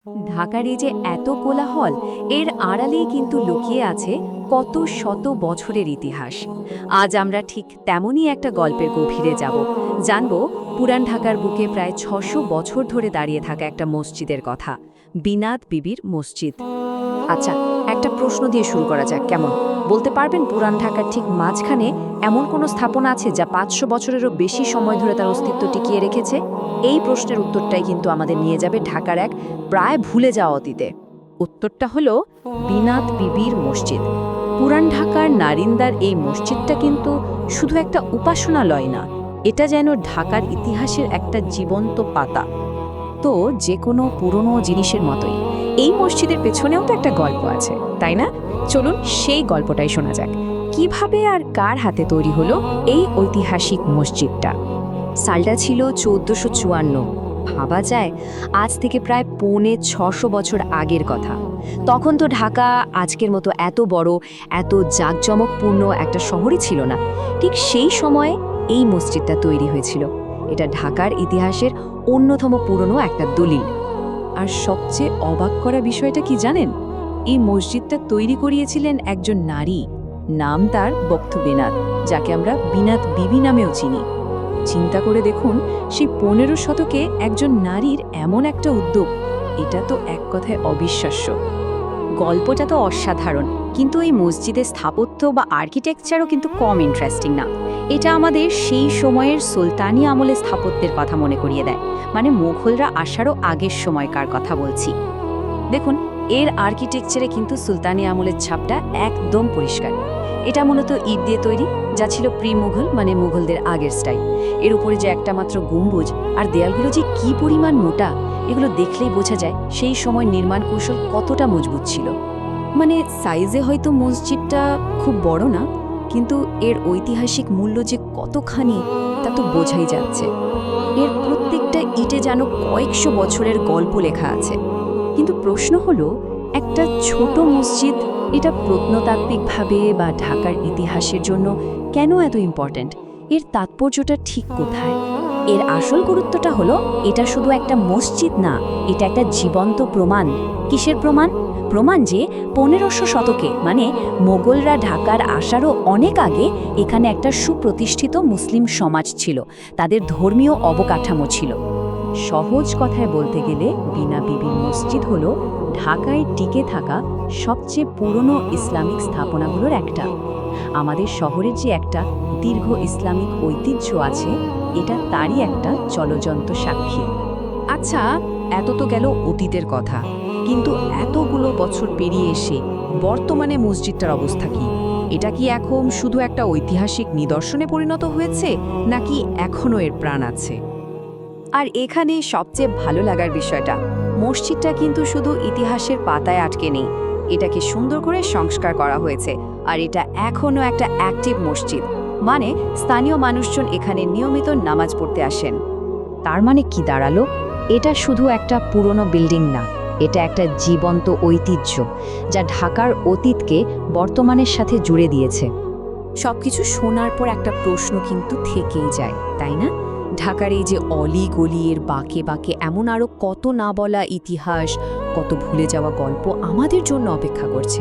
ঢাকার এই যে এত কোলাহল, এর আড়ালেই কিন্তু লুকিয়ে আছে কত শত বছরের ইতিহাস। আজ আমরা ঠিক তেমনই একটা গল্পের গভীরে যাব, জানব পুরান ঢাকার বুকে প্রায় ৬০০ বছর ধরে দাঁড়িয়ে থাকা একটা মসজিদের কথা, বিনাত বিবির মসজিদ। আচ্ছা, একটা প্রশ্ন দিয়ে শুরু করা যাক, কেমন? বলতে পারবেন পুরান ঢাকার ঠিক মাঝখানে এমন কোনো স্থাপনা আছে যা ৫০০ বছরেরও বেশি সময় ধরে তার অস্তিত্ব টিকিয়ে রেখেছে? এই প্রশ্নের উত্তরটাই কিন্তু আমাদের নিয়ে যাবে ঢাকার এক প্রায় ভুলে যাওয়া অতীতে। উত্তরটা হলো বিনাত বিবির মসজিদ। পুরান ঢাকার নারিন্দার এই মসজিদটা কিন্তু শুধু একটা উপাসনালয় না, এটা যেন ঢাকার ইতিহাসের একটা জীবন্ত পাতা। তো যে কোনো পুরনো জিনিসের মতোই এই মসজিদের পেছনেও তো একটা গল্প আছে, তাই না? চলুন সেই গল্পটাই শোনা যাক। কিভাবে আর কার হাতে তৈরি হলো এই ঐতিহাসিক মসজিদটা? সালটা ছিল ১৪৫৪। ভাবা যায় আজ থেকে প্রায় ৬৫০ বছর আগের কথা। তখন তো ঢাকা আজকের মতো এত বড়, এত জাঁকজমকপূর্ণ একটা শহরই ছিল না। ঠিক সেই সময়ে এই মসজিদটা তৈরি হয়েছিল। এটা ঢাকার ইতিহাসের অন্যতম পুরনো একটা দলিল। আর সবচেয়ে অবাক করা বিষয়টা কি জানেন? এই মসজিদটা তৈরি করিয়েছিলেন একজন নারী, নাম তার বক্ত বিনাত, যাকে আমরা বিনাত বিবি নামেও চিনি। চিন্তা করে দেখুন, সেই ১৫ শতকে একজন নারীর এমন একটা উদ্যোগ, এটা তো এক কথায় অবিশ্বাস্য। গল্পটা তো অসাধারণ, কিন্তু এই মসজিদের স্থাপত্য বা আর্কিটেকচারও কিন্তু কম ইন্টারেস্টিং না। এটা আমাদের সেই সময়ের সুলতানি আমলের স্থাপত্যের কথা মনে করিয়ে দেয়, মানে মুঘলরা আসারও আগের সময়কার কথা বলছি। দেখুন, এর আর্কিটেকচারে কিন্তু সুলতানি আমলের ছাপটা একদম পরিষ্কার। এটা মূলত ইট দিয়ে তৈরি, যা ছিল প্রি মুঘল, মানে মুঘলদের আগের স্টাইল। এর উপরে যে একটা মাত্র গম্বুজ, আর দেয়ালগুলো যে কি পরিমাণ মোটা, এগুলো দেখলেই বোঝা যায় সেই সময় নির্মাণ কৌশল কতটা মজবুত ছিল। মানে সাইজে হয়তো মসজিদটা খুব বড় না, কিন্তু এর ঐতিহাসিক মূল্য যে কতখানি তা তো বোঝাই যাচ্ছে। এর প্রত্যেকটা ইটে যেন কয়েকশো বছরের গল্প লেখা আছে। কিন্তু প্রশ্ন হলো, একটা ছোট মসজিদ, এটা প্রত্নতাত্ত্বিকভাবে বা ঢাকার ইতিহাসের জন্য কেন এত ইম্পর্ট্যান্ট? এর তাৎপর্যটা ঠিক কোথায়? এর আসল গুরুত্বটা হলো, এটা শুধু একটা মসজিদ না, এটা একটা জীবন্ত প্রমাণ। কিসের প্রমাণ? প্রমাণ যে ১৫০০ শতকে, মানে মোগলরা ঢাকার আসারও অনেক আগে, এখানে একটা সুপ্রতিষ্ঠিত মুসলিম সমাজ ছিল, তাদের ধর্মীয় অবকাঠামো ছিল। সহজ কথায় বলতে গেলে বিনা বিবির মসজিদ হলো ঢাকায় টিকে থাকা সবচেয়ে পুরনো ইসলামিক স্থাপনাগুলোর একটা। আমাদের শহরের যে একটা দীর্ঘ ইসলামিক ঐতিহ্য আছে, এটা তারই একটা চলজন্ত সাক্ষী। আচ্ছা, এত তো গেল অতীতের কথা, কিন্তু এতগুলো বছর পেরিয়ে এসে বর্তমানে মসজিদটার অবস্থা কি? এটা কি এখন শুধু একটা ঐতিহাসিক নিদর্শনে পরিণত হয়েছে, নাকি এখনও এর প্রাণ আছে? আর এখানে সবচেয়ে ভালো লাগার বিষয়টা, মসজিদটা কিন্তু শুধু ইতিহাসের পাতায় আটকে নেই, এটাকে সুন্দর করে সংস্কার করা হয়েছে। আর এটা এখনও একটা অ্যাক্টিভ মসজিদ, মানে স্থানীয় মানুষজন এখানে নিয়মিত নামাজ পড়তে আসেন। তার মানে কি দাঁড়ালো? এটা শুধু একটা পুরনো বিল্ডিং না, এটা একটা জীবন্ত ঐতিহ্য, যা ঢাকার অতীতকে বর্তমানের সাথে জুড়ে দিয়েছে। সবকিছু শোনার পর একটা প্রশ্ন কিন্তু থেকেই যায়, তাই না? ঢাকার এই যে অলি গলি, এর বাঁকে বাঁকে এমন আরও কত না বলা ইতিহাস, কত ভুলে যাওয়া গল্প আমাদের জন্য অপেক্ষা করছে।